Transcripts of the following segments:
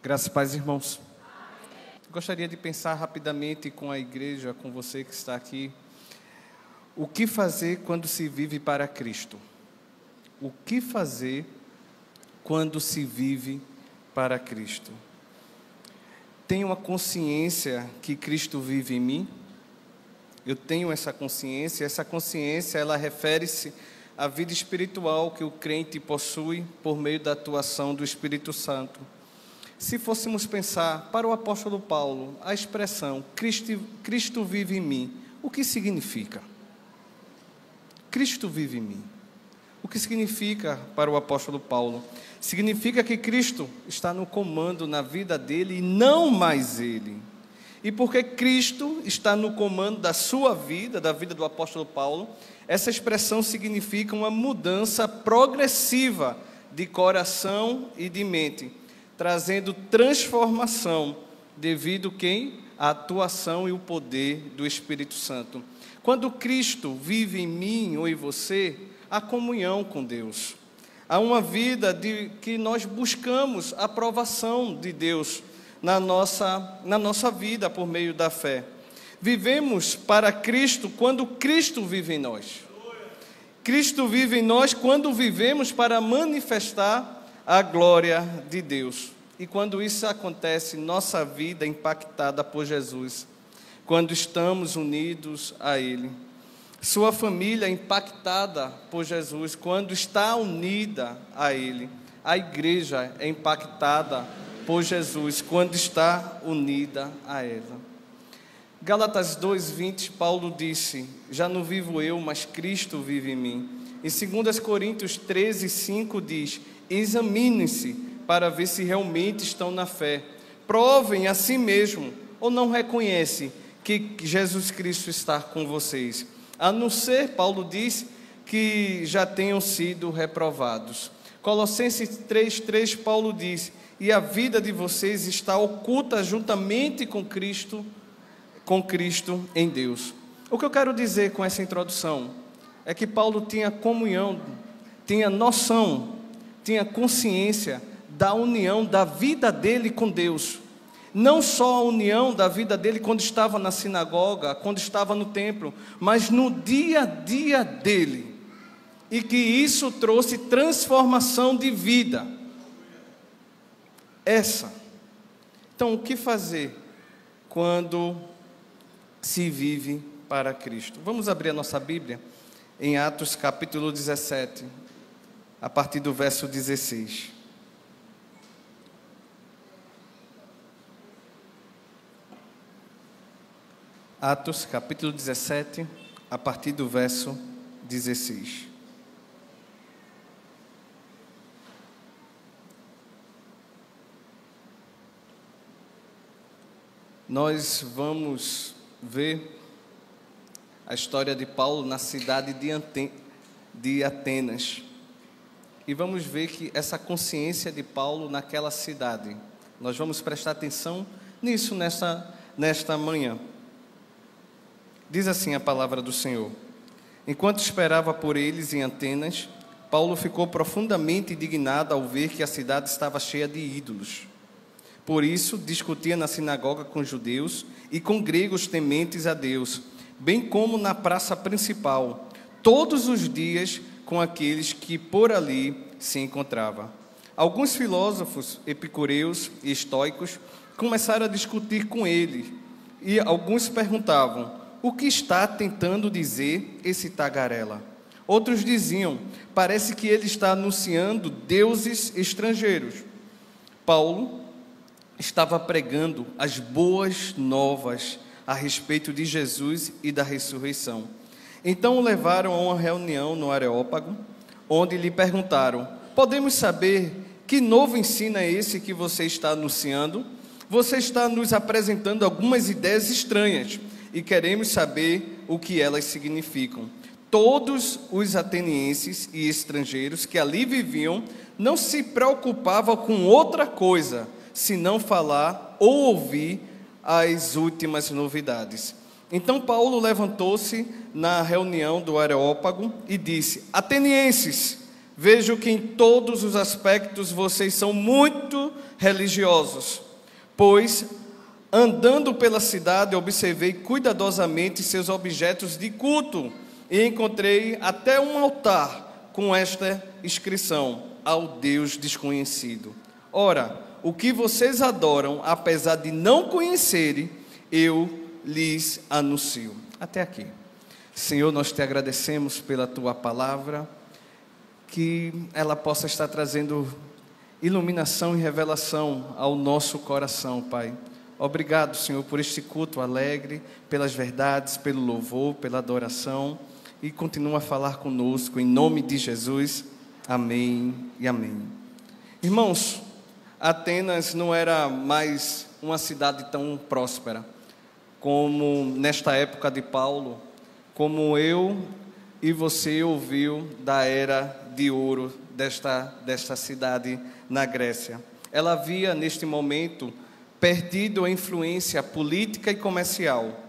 Graças e paz, irmãos. Gostaria de pensar rapidamente com a igreja, com você que está aqui. O que fazer quando se vive para Cristo? O que fazer quando se vive para Cristo? Tenho a consciência que Cristo vive em mim? Eu tenho essa consciência ela refere-se à vida espiritual que o crente possui por meio da atuação do Espírito Santo. Se fôssemos pensar para o apóstolo Paulo, a expressão Cristo vive em mim, o que significa? Cristo vive em mim. O que significa para o apóstolo Paulo? Significa que Cristo está no comando na vida dele e não mais ele. E porque Cristo está no comando da sua vida, da vida do apóstolo Paulo, essa expressão significa uma mudança progressiva de coração e de mente, trazendo transformação devido à atuação e o poder do Espírito Santo. Quando Cristo vive em mim ou em você, há comunhão com Deus. Há uma vida que nós buscamos a aprovação de Deus na nossa vida por meio da fé. Vivemos para Cristo quando Cristo vive em nós. Cristo vive em nós quando vivemos para manifestar a glória de Deus. E quando isso acontece, nossa vida é impactada por Jesus, quando estamos unidos a Ele. Sua família é impactada por Jesus, quando está unida a Ele. A igreja é impactada por Jesus, quando está unida a ela. Gálatas 2:20, Paulo disse: já não vivo eu, mas Cristo vive em mim. Em 2 Coríntios 13:5 diz: examinem-se para ver se realmente estão na fé. Provem a si mesmo, ou não reconhecem que Jesus Cristo está com vocês. A não ser, Paulo diz, que já tenham sido reprovados. Colossenses 3:3, Paulo diz: e a vida de vocês está oculta juntamente com Cristo em Deus. O que eu quero dizer com essa introdução é que Paulo tinha comunhão, tinha noção, tinha consciência da união da vida dele com Deus. Não só a união da vida dele quando estava na sinagoga, quando estava no templo, mas no dia a dia dele. E que isso trouxe transformação de vida. Então, o que fazer quando se vive para Cristo? Vamos abrir a nossa Bíblia em Atos capítulo 17, a partir do verso 16. Atos capítulo 17, a partir do verso 16. Nós vamos ver a história de Paulo na cidade de Atenas. E vamos ver que essa consciência de Paulo naquela cidade, nós vamos prestar atenção nisso nesta manhã. Diz assim a palavra do Senhor: enquanto esperava por eles em Atenas, Paulo ficou profundamente indignado ao ver que a cidade estava cheia de ídolos. Por isso, discutia na sinagoga com judeus e com gregos tementes a Deus, bem como na praça principal, todos os dias com aqueles que por ali se encontravam. Alguns filósofos epicureus e estoicos começaram a discutir com ele, e alguns perguntavam: o que está tentando dizer esse tagarela? Outros diziam: parece que ele está anunciando deuses estrangeiros. Paulo estava pregando as boas novas a respeito de Jesus e da ressurreição. Então o levaram a uma reunião no Areópago, onde lhe perguntaram: podemos saber que novo ensino é esse que você está anunciando? Você está nos apresentando algumas ideias estranhas e queremos saber o que elas significam. Todos os atenienses e estrangeiros que ali viviam não se preocupavam com outra coisa, senão falar ou ouvir as últimas novidades. Então Paulo levantou-se na reunião do Areópago e disse: atenienses, vejo que em todos os aspectos vocês são muito religiosos, pois, andando pela cidade, observei cuidadosamente seus objetos de culto e encontrei até um altar com esta inscrição: ao Deus desconhecido. Ora, o que vocês adoram, apesar de não conhecerem, eu lhes anuncio. Até aqui. Senhor, nós te agradecemos pela tua palavra, que ela possa estar trazendo iluminação e revelação ao nosso coração, Pai. Obrigado, Senhor, por este culto alegre, pelas verdades, pelo louvor, pela adoração, e continua a falar conosco, em nome de Jesus. Amém e amém. Irmãos, Atenas não era mais uma cidade tão próspera como nesta época de Paulo, como eu e você ouviu da era de ouro desta cidade na Grécia. Ela havia, neste momento, perdido a influência política e comercial,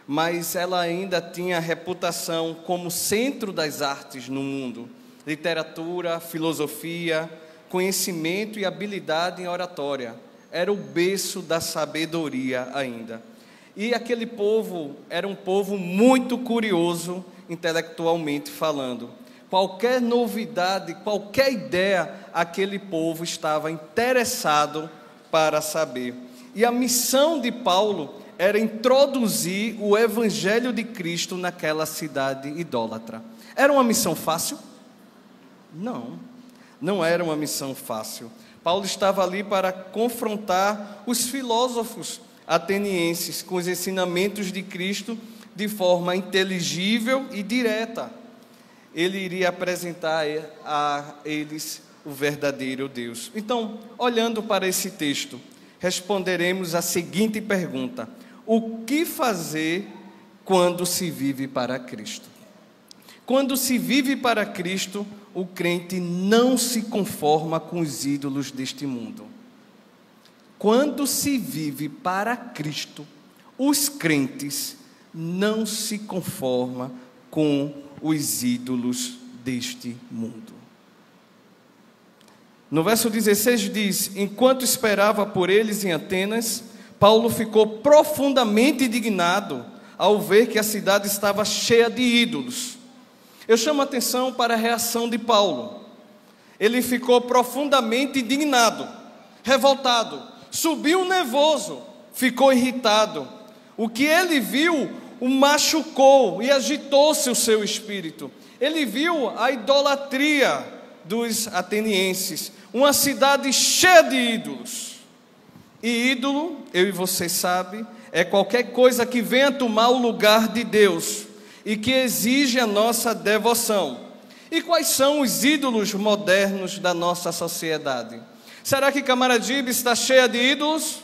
mas ela ainda tinha a reputação como centro das artes no mundo: literatura, filosofia, conhecimento e habilidade em oratória. Era o berço da sabedoria ainda. E aquele povo era um povo muito curioso, intelectualmente falando. Qualquer novidade, qualquer ideia, aquele povo estava interessado para saber. E a missão de Paulo era introduzir o evangelho de Cristo naquela cidade idólatra. Era uma missão fácil? Não era uma missão fácil. Paulo estava ali para confrontar os filósofos atenienses com os ensinamentos de Cristo de forma inteligível e direta. Ele iria apresentar a eles o verdadeiro Deus. Então, olhando para esse texto, responderemos a seguinte pergunta: o que fazer quando se vive para Cristo? Quando se vive para Cristo, o crente não se conforma com os ídolos deste mundo. Quando se vive para Cristo, os crentes não se conformam com os ídolos deste mundo. No verso 16 diz: enquanto esperava por eles em Atenas, Paulo ficou profundamente indignado ao ver que a cidade estava cheia de ídolos. Eu chamo a atenção para a reação de Paulo. Ele ficou profundamente indignado, revoltado, subiu nervoso, ficou irritado. O que ele viu o machucou e agitou-se o seu espírito. Ele viu a idolatria dos atenienses, uma cidade cheia de ídolos. E ídolo, eu e você sabem, é qualquer coisa que venha tomar o lugar de Deus e que exige a nossa devoção. E quais são os ídolos modernos da nossa sociedade? Será que Camaragibe está cheia de ídolos?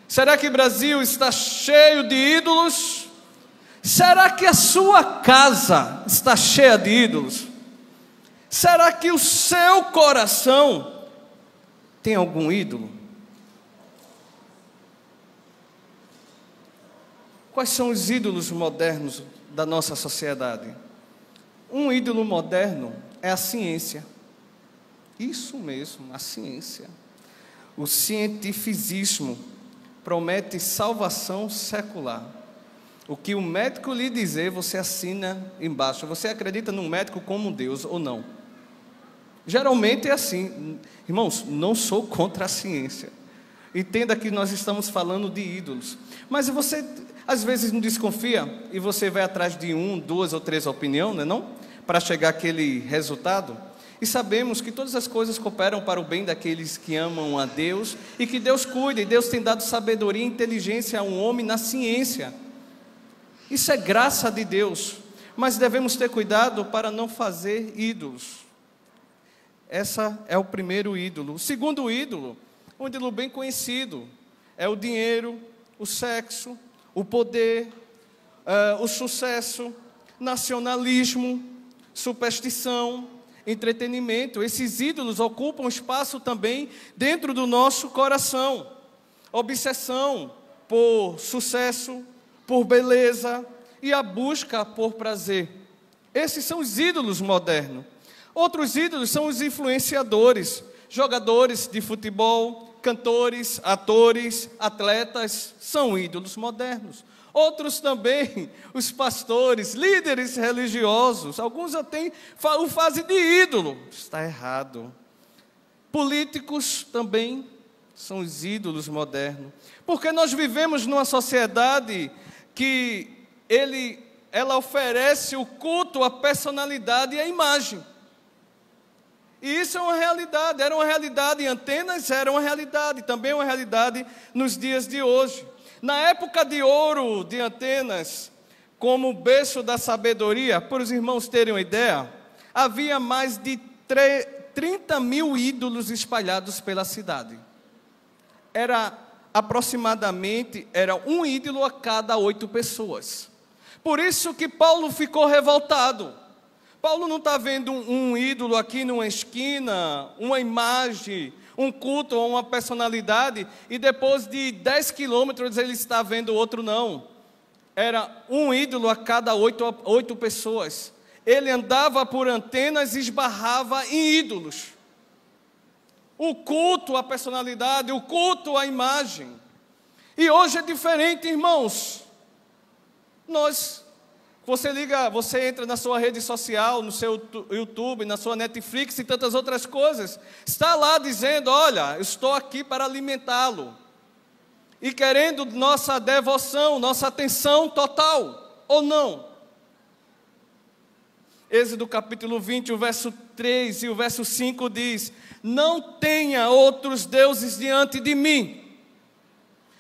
Será que o Brasil está cheio de ídolos? Será que a sua casa está cheia de ídolos? Será que o seu coração tem algum ídolo? Quais são os ídolos modernos da nossa sociedade? Um ídolo moderno é a ciência. Isso mesmo, a ciência. O cientificismo promete salvação secular. O que o médico lhe dizer, você assina embaixo. Você acredita num médico como Deus ou não? Geralmente é assim. Irmãos, não sou contra a ciência. Entenda que nós estamos falando de ídolos. Mas você, às vezes, não desconfia e você vai atrás de 1, 2 ou 3 opiniões, não é não? Para chegar àquele resultado. E sabemos que todas as coisas cooperam para o bem daqueles que amam a Deus e que Deus cuida, e Deus tem dado sabedoria e inteligência a um homem na ciência. Isso é graça de Deus, mas devemos ter cuidado para não fazer ídolos. Esse é o primeiro ídolo. O segundo ídolo, um ídolo bem conhecido, é o dinheiro, o sexo, o poder, o sucesso, nacionalismo, superstição, entretenimento. Esses ídolos ocupam espaço também dentro do nosso coração. Obsessão por sucesso, por beleza e a busca por prazer. Esses são os ídolos modernos. Outros ídolos são os influenciadores. jogadores de futebol, cantores, atores, atletas, são ídolos modernos. Outros também, os pastores, líderes religiosos, alguns até o fazem de ídolo. Está errado. Políticos também são os ídolos modernos. Porque nós vivemos numa sociedade que ela oferece o culto à personalidade e à imagem. E isso é uma realidade, era uma realidade em Atenas, era uma realidade, também uma realidade nos dias de hoje. Na época de ouro de Atenas, como berço da sabedoria, para os irmãos terem uma ideia, havia mais de 30 mil ídolos espalhados pela cidade. Aproximadamente um ídolo a cada 8 pessoas. Por isso que Paulo ficou revoltado. Paulo não está vendo um ídolo aqui numa esquina, uma imagem, um culto ou uma personalidade, e depois de 10 quilômetros ele está vendo outro, não. Era um ídolo a cada 8 pessoas. Ele andava por Atenas e esbarrava em ídolos. O culto à personalidade, o culto à imagem. E hoje é diferente, irmãos. Você entra na sua rede social, no seu YouTube, na sua Netflix e tantas outras coisas. Está lá dizendo, olha, eu estou aqui para alimentá-lo. E querendo nossa devoção, nossa atenção total, ou não? Êxodo capítulo 20, o verso 3 e o verso 5 diz: não tenha outros deuses diante de mim.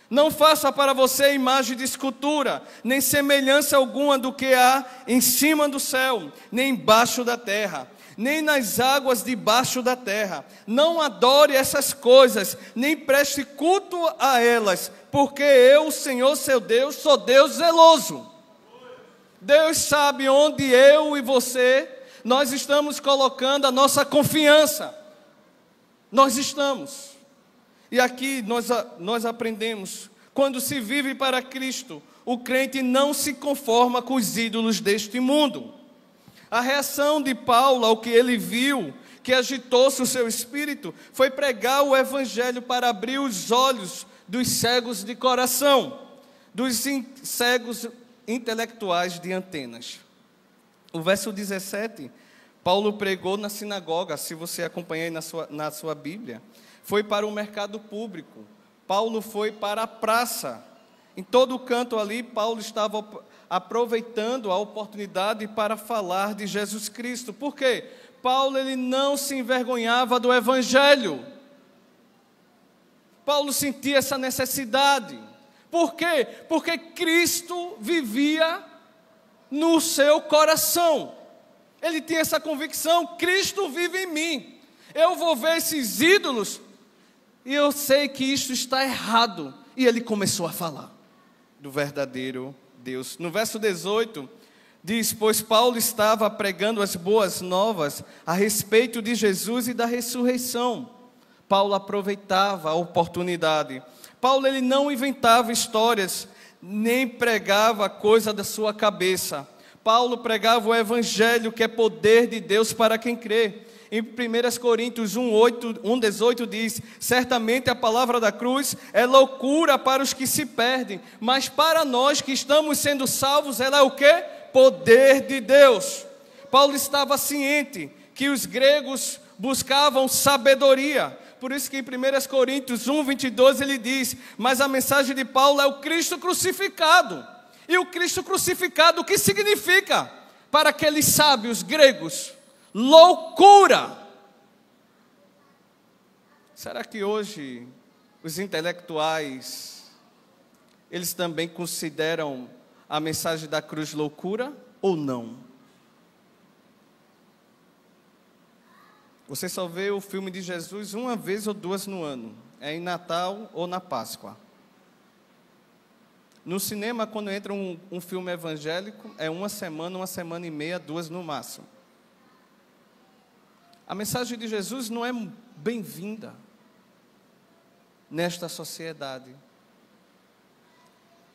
Não faça para você imagem de escultura, nem semelhança alguma do que há em cima do céu, nem embaixo da terra, nem nas águas debaixo da terra. Não adore essas coisas, nem preste culto a elas, porque eu, Senhor seu Deus, sou Deus zeloso. Deus sabe onde eu e você, nós estamos colocando a nossa confiança. Nós estamos. E aqui nós aprendemos, quando se vive para Cristo, o crente não se conforma com os ídolos deste mundo. A reação de Paulo ao que ele viu, que agitou-se o seu espírito, foi pregar o evangelho para abrir os olhos dos cegos de coração, dos cegos intelectuais de Atenas. O verso 17, Paulo pregou na sinagoga, se você acompanhar aí na sua Bíblia. Foi para o mercado público, Paulo foi para a praça. Em todo canto ali, Paulo estava aproveitando a oportunidade para falar de Jesus Cristo. Por quê? Paulo ele não se envergonhava do Evangelho. Paulo sentia essa necessidade. Por quê? Porque Cristo vivia no seu coração. Ele tinha essa convicção, Cristo vive em mim. Eu vou ver esses ídolos e eu sei que isto está errado. E ele começou a falar do verdadeiro Deus. No verso 18, diz: pois Paulo estava pregando as boas novas a respeito de Jesus e da ressurreição. Paulo aproveitava a oportunidade. Paulo ele não inventava histórias, nem pregava coisa da sua cabeça. Paulo pregava o evangelho, que é poder de Deus para quem crê. Em 1 Coríntios 1:18 diz: certamente a palavra da cruz é loucura para os que se perdem, mas para nós que estamos sendo salvos, ela é o quê? Poder de Deus. Paulo estava ciente que os gregos buscavam sabedoria. Por isso que em 1 Coríntios 1:22 ele diz: mas a mensagem de Paulo é o Cristo crucificado. E o Cristo crucificado, o que significa? Para aqueles sábios gregos, loucura. Será que hoje os intelectuais, eles também consideram a mensagem da cruz loucura ou não? Você só vê o filme de Jesus uma vez ou duas no ano, é em Natal ou na Páscoa. No cinema, quando entra um filme evangélico, é uma semana e meia, 2 no máximo. A mensagem de Jesus não é bem-vinda nesta sociedade.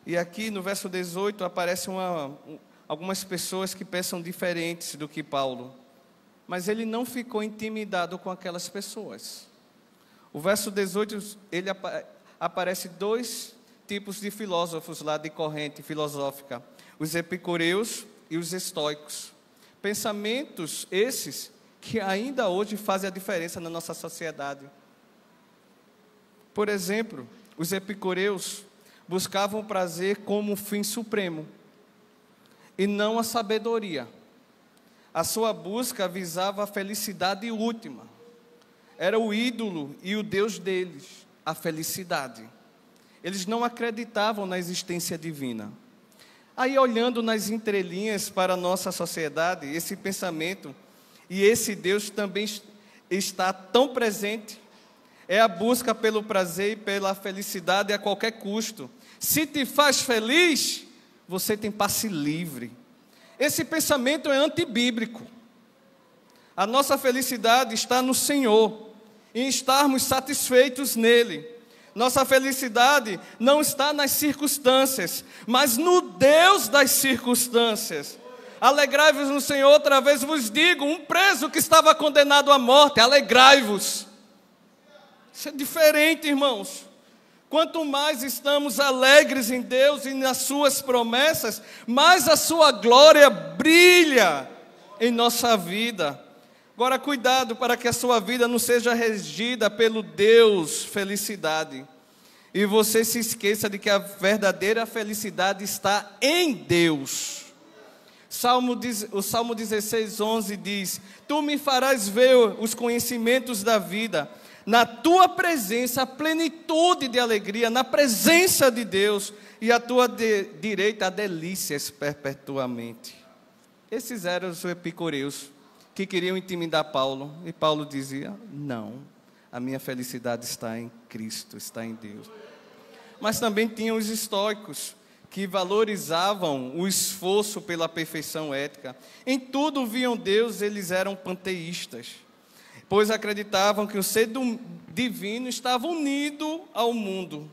E aqui no verso 18 aparecem algumas pessoas que pensam diferentes do que Paulo. Mas ele não ficou intimidado com aquelas pessoas. O verso 18, aparece dois tipos de filósofos lá de corrente filosófica: os epicureus e os estoicos. Pensamentos esses que ainda hoje fazem a diferença na nossa sociedade. Por exemplo, os epicureus buscavam o prazer como fim supremo e não a sabedoria. A sua busca visava a felicidade última. Era o ídolo e o Deus deles, a felicidade. Eles não acreditavam na existência divina. Aí, olhando nas entrelinhas para a nossa sociedade, esse pensamento e esse Deus também está tão presente. É a busca pelo prazer e pela felicidade a qualquer custo. Se te faz feliz, você tem passe livre. Esse pensamento é antibíblico. A nossa felicidade está no Senhor, em estarmos satisfeitos nele. Nossa felicidade não está nas circunstâncias, mas no Deus das circunstâncias. Alegrai-vos no Senhor, outra vez vos digo, um preso que estava condenado à morte, alegrai-vos. Isso é diferente, irmãos. Quanto mais estamos alegres em Deus e nas suas promessas, mais a sua glória brilha em nossa vida. Agora, cuidado para que a sua vida não seja regida pelo Deus felicidade. E você se esqueça de que a verdadeira felicidade está em Deus. O Salmo 16:11 diz: Tu me farás ver os conhecimentos da vida. Na tua presença, a plenitude de alegria, na presença de Deus, e à tua direita, há delícias perpetuamente. Esses eram os epicureus que queriam intimidar Paulo, e Paulo dizia: não, a minha felicidade está em Cristo, está em Deus. Mas também tinham os estoicos, que valorizavam o esforço pela perfeição ética. Em tudo viam Deus, eles eram panteístas, pois acreditavam que o ser divino estava unido ao mundo,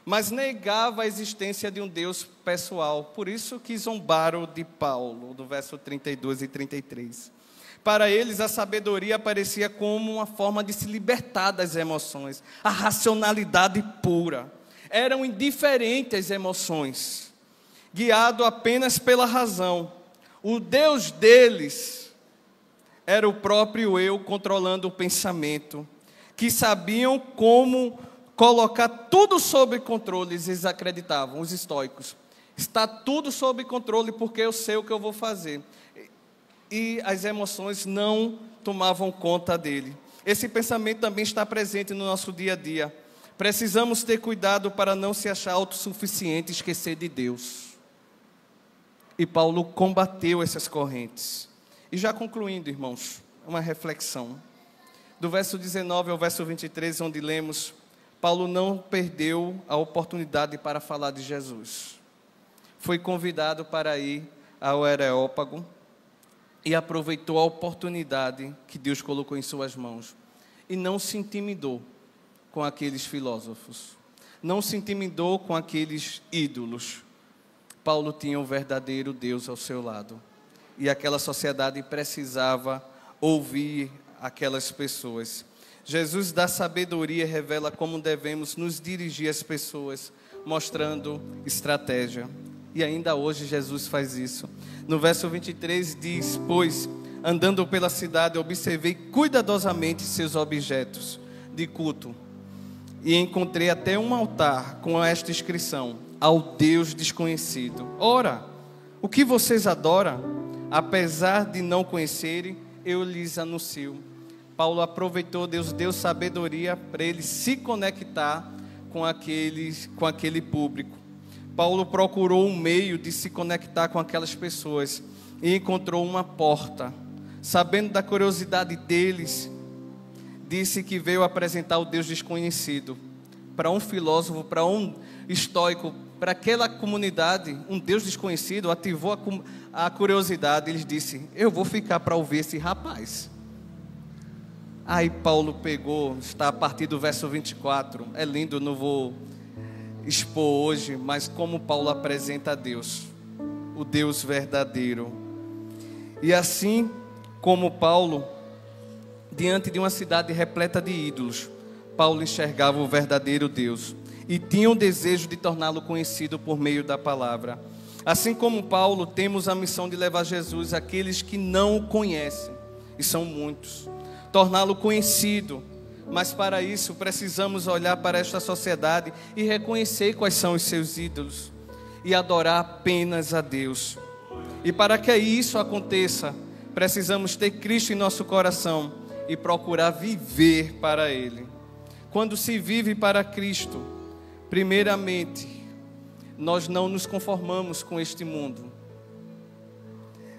mas negava a existência de um Deus pessoal. Por isso que zombaram de Paulo, do verso 32 e 33. Para eles, a sabedoria aparecia como uma forma de se libertar das emoções, a racionalidade pura. Eram indiferentes às emoções, guiado apenas pela razão. O Deus deles era o próprio eu controlando o pensamento, que sabiam como colocar tudo sob controle. Eles acreditavam, os estoicos: está tudo sob controle porque eu sei o que eu vou fazer. E as emoções não tomavam conta dele. Esse pensamento também está presente no nosso dia a dia. Precisamos ter cuidado para não se achar autossuficiente e esquecer de Deus. E Paulo combateu essas correntes. E já concluindo, irmãos, uma reflexão. Do verso 19 ao verso 23, onde lemos: Paulo não perdeu a oportunidade para falar de Jesus. Foi convidado para ir ao Areópago e aproveitou a oportunidade que Deus colocou em suas mãos. E não se intimidou com aqueles filósofos. Não se intimidou com aqueles ídolos. Paulo tinha um verdadeiro Deus ao seu lado. E aquela sociedade precisava ouvir aquelas pessoas. Jesus dá sabedoria e revela como devemos nos dirigir às pessoas, mostrando estratégia. E ainda hoje Jesus faz isso. No verso 23 diz: Pois, andando pela cidade, observei cuidadosamente seus objetos de culto, e encontrei até um altar com esta inscrição: ao Deus desconhecido. Ora, o que vocês adoram, apesar de não conhecerem, eu lhes anuncio. Paulo aproveitou, Deus deu sabedoria para ele se conectar com aquele público. Paulo procurou um meio de se conectar com aquelas pessoas e encontrou uma porta. Sabendo da curiosidade deles, disse que veio apresentar o Deus desconhecido. Para um filósofo, para um estoico, para aquela comunidade, um Deus desconhecido ativou a curiosidade. Eles disseram: eu vou ficar para ouvir esse rapaz. Aí Paulo pegou, está a partir do verso 24, é lindo, não vou expor hoje, mas como Paulo apresenta a Deus, o Deus verdadeiro. E assim como Paulo, diante de uma cidade repleta de ídolos, Paulo enxergava o verdadeiro Deus e tinha o desejo de torná-lo conhecido por meio da palavra. Assim como Paulo, temos a missão de levar Jesus àqueles que não o conhecem, e são muitos, torná-lo conhecido. Mas para isso precisamos olhar para esta sociedade e reconhecer quais são os seus ídolos e adorar apenas a Deus. E para que isso aconteça, precisamos ter Cristo em nosso coração e procurar viver para Ele. Quando se vive para Cristo, primeiramente, nós não nos conformamos com este mundo.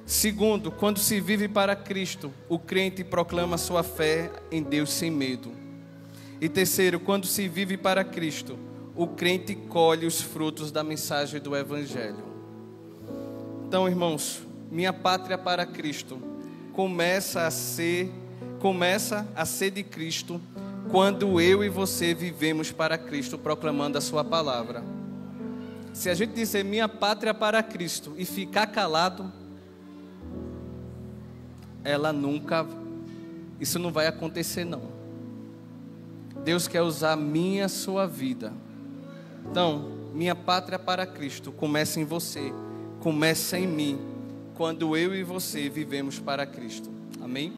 Segundo, quando se vive para Cristo, o crente proclama sua fé em Deus sem medo. E terceiro, quando se vive para Cristo, o crente colhe os frutos da mensagem do Evangelho. Então, irmãos, minha pátria para Cristo começa a ser de Cristo quando eu e você vivemos para Cristo, proclamando a sua palavra. Se a gente dizer minha pátria para Cristo e ficar calado, isso não vai acontecer não. Deus quer usar a minha, a sua vida. Então, minha pátria para Cristo começa em você, começa em mim, quando eu e você vivemos para Cristo. Amém?